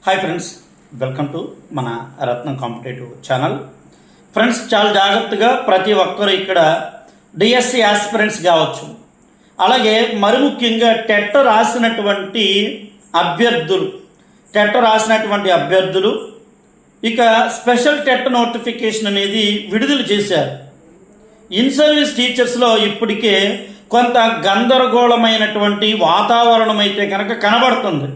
Hi friends, welcome to మన రత్నం competitive channel. Friends, చాలా జాగ్రత్తగా ప్రతి ఒక్కరు ఇక్కడ డిఎస్సి ఆస్పిరెంట్స్ కావచ్చు, అలాగే మరి ముఖ్యంగా టెట్ రాసినటువంటి అభ్యర్థులు ఇక స్పెషల్ టెట్ నోటిఫికేషన్ అనేది విడుదల చేశారు. ఇన్ సర్వీస్ టీచర్స్లో ఇప్పటికే కొంత గందరగోళమైనటువంటి వాతావరణం అయితే కనుక కనబడుతుంది.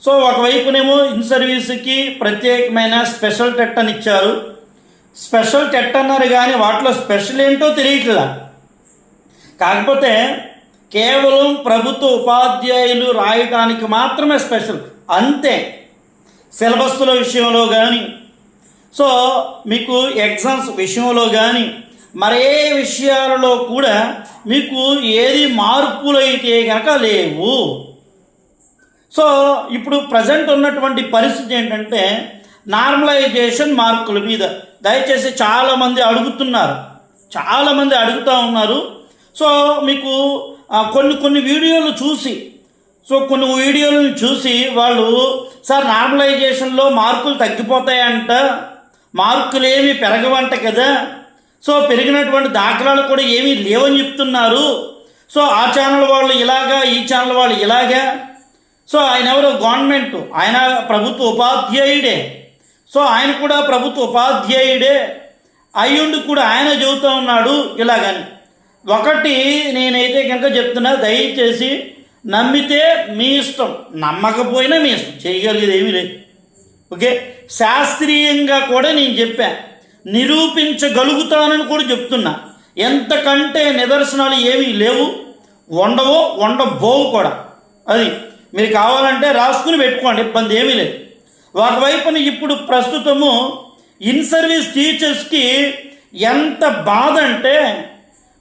సో ఒకవైపునేమో ఇన్ సర్వీస్కి ప్రత్యేకమైన స్పెషల్ టెట్ అని ఇచ్చారు. స్పెషల్ టెట్ అన్నారు కానీ వాటిలో స్పెషల్ ఏంటో తెలియట్లా. కాకపోతే కేవలం ప్రభుత్వ ఉపాధ్యాయులు రాయడానికి మాత్రమే స్పెషల్, అంతే. సిలబస్ల విషయంలో కానీ, సో మీకు ఎగ్జామ్స్ విషయంలో కానీ, మరే విషయాలలో కూడా మీకు ఏది మార్పులు అయితే కనుక లేవు. సో ఇప్పుడు ప్రజెంట్ ఉన్నటువంటి పరిస్థితి ఏంటంటే నార్మలైజేషన్ మార్కుల మీద దయచేసి చాలామంది అడుగుతూ ఉన్నారు. సో మీకు కొన్ని వీడియోలను చూసి వాళ్ళు సార్ నార్మలైజేషన్లో మార్కులు తగ్గిపోతాయంట, మార్కులు ఏమి పెరగవంట కదా, సో పెరిగినటువంటి దాఖలాలు కూడా ఏమీ లేవని చెప్తున్నారు. సో ఆ ఛానల్ వాళ్ళు ఇలాగా, ఈ ఛానల్ వాళ్ళు ఇలాగా. సో ఆయన ఎవరు? గవర్నమెంట్, ఆయన ప్రభుత్వ ఉపాధ్యాయుడే. సో ఆయన కూడా ప్రభుత్వ ఉపాధ్యాయుడే అయ్యుండి కూడా ఆయన చెబుతూ ఉన్నాడు ఇలాగని. ఒకటి నేనైతే కనుక చెప్తున్నా, దయచేసి నమ్మితే మీ ఇష్టం, నమ్మకపోయినా మీ ఇష్టం, చేయగలిగేది ఏమీ లేదు. ఓకే, శాస్త్రీయంగా కూడా నేను నిరూపించగలుగుతానని కూడా చెప్తున్నా. ఎంతకంటే నిదర్శనాలు ఏమీ లేవు, ఉండబోవు కూడా. అది మీరు కావాలంటే రాసుకుని పెట్టుకోండి, ఇబ్బంది ఏమీ లేదు. ఒకవైపున ఇప్పుడు ప్రస్తుతము ఇన్ సర్వీస్ టీచర్స్కి ఎంత బాధ అంటే,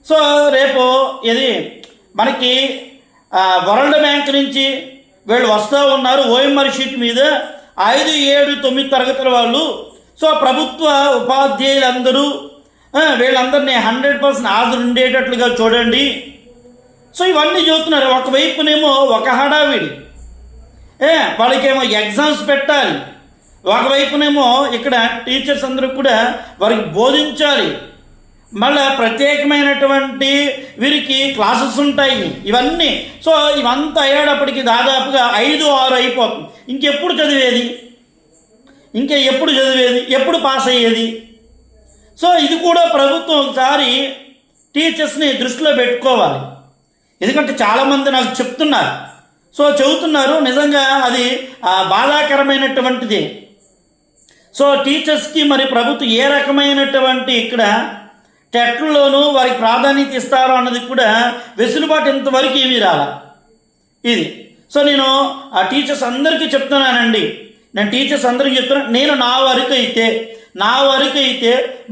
సో రేపు ఇది మనకి వరల్డ్ బ్యాంక్ నుంచి వీళ్ళు వస్తూ ఉన్నారు ఓఎంఆర్ షీట్ మీద 5, 7, 9 తరగతుల వాళ్ళు. సో ప్రభుత్వ ఉపాధ్యాయులందరూ వీళ్ళందరినీ 100% హాజరు ఉండేటట్లుగా చూడండి. సో ఇవన్నీ చూస్తున్నారు. ఒకవైపునేమో ఒక హడావిడి, వాళ్ళకేమో ఎగ్జామ్స్ పెట్టాలి, ఒకవైపునేమో ఇక్కడ టీచర్స్ అందరూ కూడా వారికి బోధించాలి, మళ్ళీ ప్రత్యేకమైనటువంటి వీరికి క్లాసెస్ ఉంటాయి, ఇవన్నీ. సో ఇవంతా అయ్యేటప్పటికి దాదాపుగా 5, 6 అయిపోతుంది. ఎప్పుడు చదివేది, ఎప్పుడు పాస్ అయ్యేది? సో ఇది కూడా ప్రభుత్వం ఒకసారి టీచర్స్ని దృష్టిలో పెట్టుకోవాలి. ఎందుకంటే చాలామంది నాకు చెబుతున్నారు నిజంగా అది బాధాకరమైనటువంటిది. సో టీచర్స్కి మరి ప్రభుత్వం ఏ రకమైనటువంటి ఇక్కడ టెట్లలోనూ వారికి ప్రాధాన్యత ఇస్తారో అన్నది కూడా వెసులుబాటు ఇంతవరకు ఏమీ రాలా ఇది. సో నేను ఆ టీచర్స్ అందరికీ చెప్తున్నానండి, నేను నా వరకు అయితే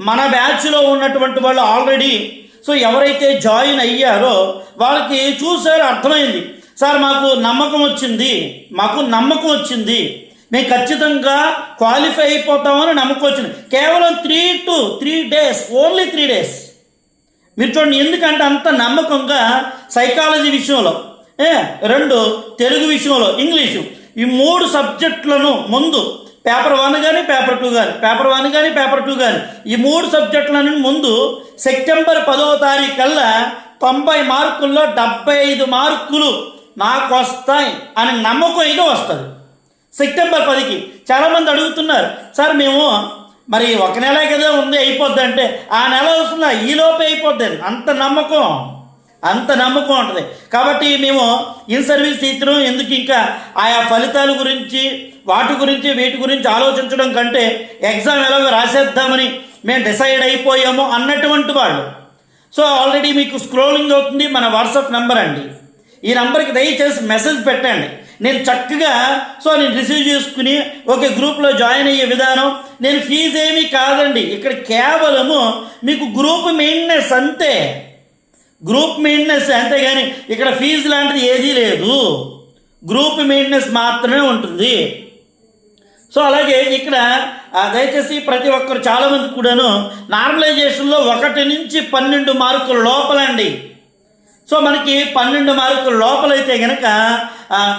మన బ్యాచ్లో ఉన్నటువంటి వాళ్ళు ఆల్రెడీ సో ఎవరైతే జాయిన్ అయ్యారో వాళ్ళకి చూసారు, అర్థమైంది. సార్ మాకు నమ్మకం వచ్చింది, మేము ఖచ్చితంగా క్వాలిఫై అయిపోతామని నమ్మకం వచ్చింది. కేవలం 3 days, ఓన్లీ 3 days. మీరు చూడండి, ఎందుకంటే అంత నమ్మకంగా సైకాలజీ విషయంలో, 2 తెలుగు విషయంలో, ఇంగ్లీషు, ఈ 3 సబ్జెక్టులను ముందు పేపర్ 1 కానీ పేపర్ 2 కానీ ఈ 3 సబ్జెక్టులను ముందు సెప్టెంబర్ 10వ తారీఖు కల్లా 90 మార్కుల్లో 75 మార్కులు నాకు వస్తాయి అని నమ్మకం అయితే వస్తుంది సెప్టెంబర్ 10కి. చాలామంది అడుగుతున్నారు, సార్ మేము మరి 1 నెల కదా ఉంది అయిపోద్ది అంటే, ఆ నెల వస్తుందా, ఈలోపే అయిపోద్ది. అంత నమ్మకం ఉంటుంది. కాబట్టి మేము ఇన్ సర్వీస్ టీచరు ఎందుకు ఇంకా ఆయా ఫలితాల గురించి వీటి గురించి ఆలోచించడం కంటే ఎగ్జామ్ ఎలాగో రాసేద్దామని మేము డిసైడ్ అయిపోయాము అన్నటువంటి వాళ్ళు. సో ఆల్రెడీ మీకు స్క్రోలింగ్ అవుతుంది మన వాట్సాప్ నెంబర్ అండి. ఈ నెంబర్కి దయచేసి మెసేజ్ పెట్టండి. నేను చక్కగా నేను రిసీవ్ చేసుకుని ఓకే గ్రూప్లో జాయిన్ అయ్యే విధానం. నేను ఫీజు ఏమీ కాదండి, ఇక్కడ కేవలము మీకు గ్రూప్ మెయింటెనెన్స్ అంతేగాని ఇక్కడ ఫీజు లాంటిది ఏదీ లేదు, గ్రూప్ మెయింటెనెన్స్ మాత్రమే ఉంటుంది. సో అలాగే ఇక్కడ దయచేసి ప్రతి ఒక్కరు చాలామంది కూడాను నార్మలైజేషన్లో 1 నుంచి 12 మార్కుల లోపలండి. సో మనకి 12 మార్కుల లోపలైతే కనుక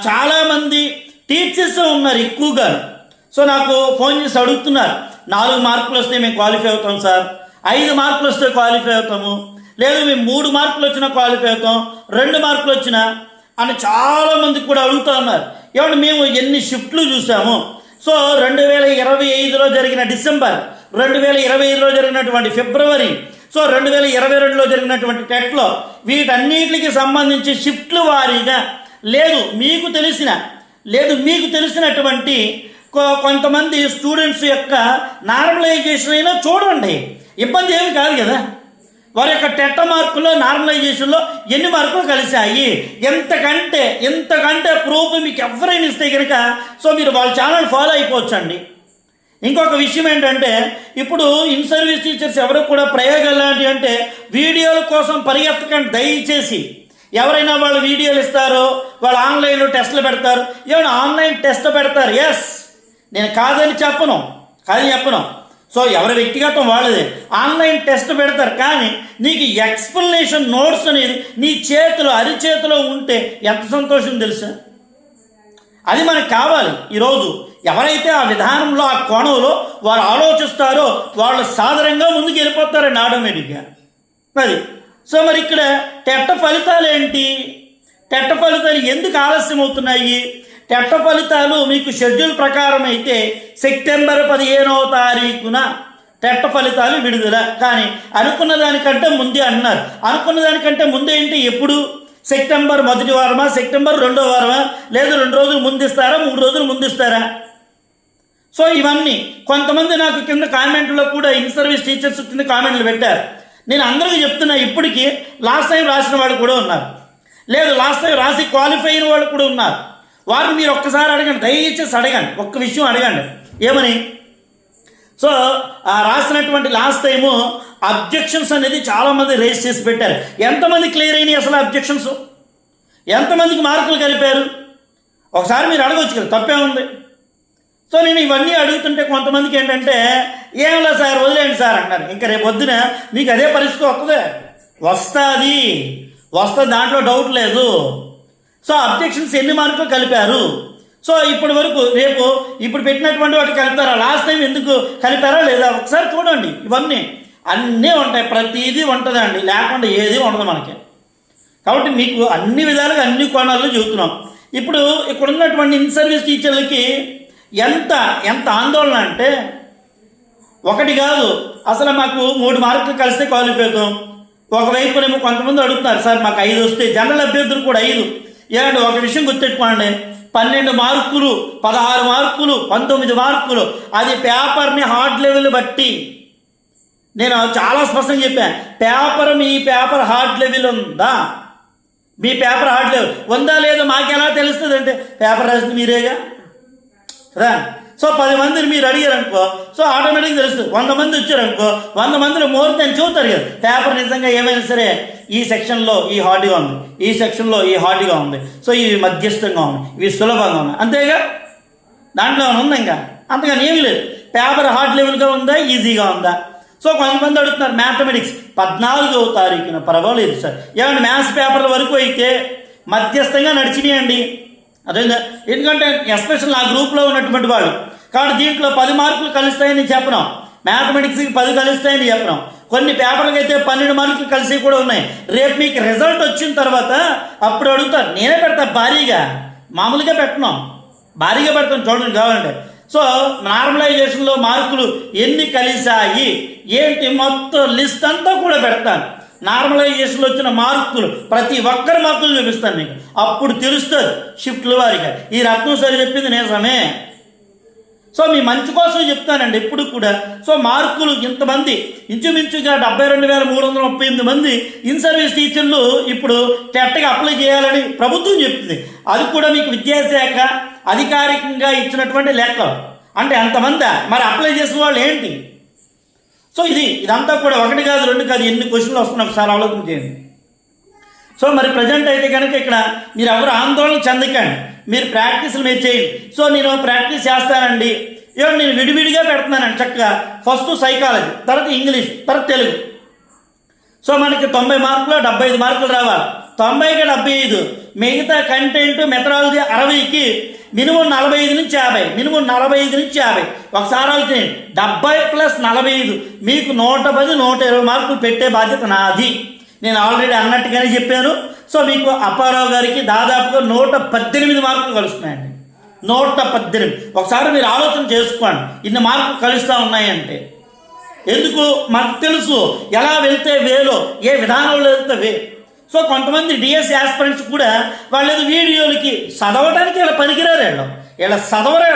చాలామంది టీచర్స్ ఉన్నారు ఎక్కువగా. సో నాకు ఫోన్ చేసి అడుగుతున్నారు, 4 మార్కులు వస్తే మేము క్వాలిఫై అవుతాం సార్, 5 మార్కులు వస్తే క్వాలిఫై అవుతాము, లేదు మేము 3 మార్కులు వచ్చినా క్వాలిఫై అవుతాం, 2 మార్కులు వచ్చినా అని చాలామంది కూడా అడుగుతూ ఉన్నారు. ఏమంటే మేము ఎన్ని షిఫ్ట్లు చూసాము. సో 2025లో జరిగిన డిసెంబర్, 2025లో జరిగినటువంటి ఫిబ్రవరి, సో 2022లో జరిగినటువంటి టెట్లో వీటన్నిటికి సంబంధించి షిఫ్ట్లు వారీగా లేదు మీకు తెలిసినటువంటి కొంతమంది స్టూడెంట్స్ యొక్క నార్మలైజేషన్ అయినా చూడండి, ఇబ్బంది ఏమి కాదు కదా. వారి యొక్క టెట్ మార్కుల్లో నార్మలైజేషన్లో ఎన్ని మార్కులు కలిశాయి, ఎంతకంటే ప్రూఫ్ మీకు ఎవరైనా ఇస్తే కనుక సో మీరు వాళ్ళ ఛానల్ ఫాలో అయిపోవచ్చండి. ఇంకొక విషయం ఏంటంటే, ఇప్పుడు ఇన్ సర్వీస్ టీచర్స్ ఎవరు కూడా ప్రయోగాలు లాంటివి అంటే వీడియోల కోసం పరిగెత్తకండి దయచేసి. ఎవరైనా వాళ్ళు వీడియోలు ఇస్తారో, వాళ్ళు ఆన్లైన్లో టెస్టులు పెడతారు, ఏమైనా ఆన్లైన్ టెస్ట్ పెడతారు, ఎస్, నేను కాదని చెప్పను. సో ఎవరి వ్యక్తిగతం వాళ్ళదే, ఆన్లైన్ టెస్ట్ పెడతారు. కానీ నీకు ఎక్స్ప్లెనేషన్ నోట్స్ అనేది నీ అరిచేతిలో ఉంటే ఎంత సంతోషం తెలుసా. అది మనకు కావాలి. ఈరోజు ఎవరైతే ఆ విధానంలో, ఆ కోణంలో వారు ఆలోచిస్తారో వాళ్ళు సాధారణంగా ముందుకు వెళ్ళిపోతారండి ఆటోమేటిక్గా. అది సో మరి ఇక్కడ టెట్ ఫలితాలు ఏంటి, టెట్ ఫలితాలు ఎందుకు ఆలస్యం అవుతున్నాయి? టెట్ ఫలితాలు మీకు షెడ్యూల్ ప్రకారం అయితే సెప్టెంబర్ 15వ తారీఖున టెట్ ఫలితాలు విడుదల. కానీ అనుకున్న దానికంటే ముందే అన్నారు. అనుకున్న దానికంటే ముందే ఏంటి, ఎప్పుడు? సెప్టెంబర్ 1వ వారమా, సెప్టెంబర్ 2వ వారమా, లేదు 2 రోజులు ముందిస్తారా, 3 రోజులు ముందిస్తారా? సో ఇవన్నీ కొంతమంది నాకు కింద కామెంట్లో కూడా ఇన్ సర్వీస్ టీచర్స్ కింద కామెంట్లు పెట్టారు. నేను అందరికీ చెప్తున్నా, ఇప్పటికీ లాస్ట్ టైం రాసిన వాళ్ళు కూడా ఉన్నారు, లేదు లాస్ట్ టైం రాసి క్వాలిఫై అయిన వాళ్ళు కూడా ఉన్నారు. వారిని మీరు ఒక్కసారి అడగండి, దయచేసి అడగండి, ఒక్క విషయం అడగండి, ఏమని. సో రాసినటువంటి లాస్ట్ టైము అబ్జెక్షన్స్ అనేది చాలామంది రేస్ చేసి పెట్టారు. ఎంతమంది క్లియర్ అయినాయి అసలు అబ్జెక్షన్స్? ఎంతమందికి మార్కులు కలిపారు? ఒకసారి మీరు అడగవచ్చు కదా, తప్పే ఉంది. సో నేను ఇవన్నీ అడుగుతుంటే కొంతమందికి ఏంటంటే, ఏంలా సార్ వదిలేండి సార్ అంటారు. ఇంకా రేపు పొద్దున మీకు అదే పరిస్థితి వస్తుంది, దాంట్లో డౌట్ లేదు. సో అబ్జెక్షన్స్ ఎన్ని మార్కులు కలిపారు? సో ఇప్పటి వరకు ఇప్పుడు పెట్టినటువంటి వాటికి కలిపారా, లాస్ట్ టైం ఎందుకు కలిపారా లేదా ఒకసారి చూడండి. ఇవన్నీ అన్నీ ఉంటాయి, ప్రతిదీ ఉంటుందండి, లేకుండా ఏది ఉండదు మనకి. కాబట్టి మీకు అన్ని విధాలుగా అన్ని కోణాల్లో చెబుతున్నాం. ఇప్పుడు ఇక్కడ ఉన్నటువంటి ఇన్ సర్వీస్ టీచర్లకి ఎంత ఆందోళన అంటే, ఒకటి కాదు, అసలు మాకు 3 మార్కులు కలిస్తే క్వాలిఫై అవుతాం. ఒకవైపునేమో కొంతమంది అడుగుతున్నారు, సార్ మాకు 5 వస్తే, జనరల్ అభ్యర్థులు కూడా 5. ఏమంటే ఒక విషయం గుర్తెట్టుకోండి, 12 మార్కులు, 16 మార్కులు, 19 మార్కులు, అది పేపర్ని హార్డ్ లెవెల్ బట్టి. నేను చాలా స్పష్టంగా చెప్పాను, మీ పేపర్ హార్డ్ లెవెల్ ఉందా, మీ పేపర్ హార్డ్ లెవెల్ ఉందా లేదా మాకెలా తెలుస్తుంది అంటే, పేపర్ రాసింది మీరేగా కదా. సో 10 మందిని మీరు అడిగారనుకో, సో ఆటోమేటిక్గా తెలుస్తుంది. 100 మంది వచ్చారనుకో, 100 మందిలో మోర్ దాన్ని చూస్తారు కదా, పేపర్ నిజంగా ఏమైనా సరే ఈ సెక్షన్లో ఈ హార్డ్గా ఉంది, ఈ సెక్షన్లో ఈ హార్డ్గా ఉంది, సో ఇవి మధ్యస్థంగా ఉన్నాయి, ఇవి సులభంగా ఉన్నాయి, అంతేగా. దాంట్లో ఏమైనా ఉందా? ఇంకా అంతగాని ఏమీ లేదు. పేపర్ హార్డ్ లెవెల్గా ఉందా, ఈజీగా ఉందా? సో కొంతమంది అడుగుతున్నారు, మ్యాథమెటిక్స్ 14వ తారీఖున పర్వాలేదు సార్. ఏమంటే మ్యాథ్స్ పేపర్ల వరకు అయితే మధ్యస్థంగా నడిచినాయండి. అదేందా, ఎందుకంటే ఎస్పెషల్ నా గ్రూప్లో ఉన్నటువంటి వాళ్ళు. కాబట్టి దీంట్లో 10 మార్కులు కలుస్తాయని చెప్పను, మ్యాథమెటిక్స్కి 10 కలుస్తాయని చెప్పను. కొన్ని పేపర్లకి అయితే 12 మార్కులు కలిసి కూడా ఉన్నాయి. రేపు మీకు రిజల్ట్ వచ్చిన తర్వాత అప్పుడు అడుగుతారు, నేనే పెడతా భారీగా, మామూలుగా పెట్టను, భారీగా పెడతాను చూడండి కావాలంటే. సో నార్మలైజేషన్లో మార్కులు ఎన్ని కలిసాయి ఏంటి మొత్తం లిస్ట్ అంతా కూడా పెడతాను. నార్మలైజేషన్లో వచ్చిన మార్కులు ప్రతి ఒక్కరి మార్కులు చూపిస్తాను మీకు, అప్పుడు తెలుస్తుంది షిఫ్ట్ల వారిగా. ఈ రత్నం సరి చెప్పింది నిజమే. సో మీ మంచి కోసం చెప్తానండి ఎప్పుడు కూడా. సో మార్కులు ఇంతమంది ఇంచుమించుగా 72,338 మంది ఇన్ సర్వీస్ టీచర్లు ఇప్పుడు టెట్గా అప్లై చేయాలని ప్రభుత్వం చెప్తుంది. అది కూడా మీకు విద్యాశాఖ అధికారికంగా ఇచ్చినటువంటి లెక్క. అంటే అంతమంది మరి అప్లై చేసిన వాళ్ళు ఏంటి? సో ఇదంతా కూడా 1 కాదు 2 కాదు, ఎన్ని క్వశ్చన్లు వస్తున్నాయి ఒకసారి ఆలోచన చేయండి. సో మరి ప్రజెంట్ అయితే కనుక ఇక్కడ మీరు ఎవరు ఆందోళన చెందకండి, మీరు ప్రాక్టీస్లు మీరు చేయండి. సో నేను ప్రాక్టీస్ చేస్తానండి, ఏమంటే నేను విడివిడిగా పెడుతున్నానండి చక్కగా. ఫస్ట్ సైకాలజీ, తర్వాత ఇంగ్లీష్, తర్వాత తెలుగు. సో మనకి 90 మార్కులు 75 మార్కులు రావాలి. 90కి 75 మిగతా కంటెంట్ మెథడాలజీ 60కి మినిమం 45 నుంచి 50, మినిమం 45 నుంచి 50. ఒకసారి ఆలోచన 70+45 మీకు 110, 120 మార్కులు పెట్టే బాధ్యత నాది. నేను ఆల్రెడీ అన్నట్టుగానే చెప్పాను. సో మీకు అప్పారావు గారికి దాదాపుగా 118 మార్కులు కలుస్తున్నాయండి. 118. ఒకసారి మీరు ఆలోచన చేసుకోండి, ఇన్ని మార్కులు కలుస్తూ ఉన్నాయంటే. ఎందుకు మనకు తెలుసు ఎలా వెళ్తే వేలో, ఏ విధానంలో వెళ్తే వే. సో కొంతమంది డిఎస్సి ఆస్పిరెంట్స్ కూడా వాళ్ళు వీడియోలకి చదవడానికి ఇలా పనికిరారు, వీళ్ళ చదవరు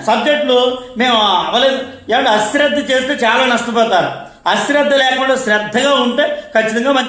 సబ్జెక్టులు మేము అవ్వలేదు. ఏమంటే అశ్రద్ధ చేస్తే చాలా నష్టపోతారు. అశ్రద్ధ లేకుండా శ్రద్ధగా ఉంటే ఖచ్చితంగా మంచి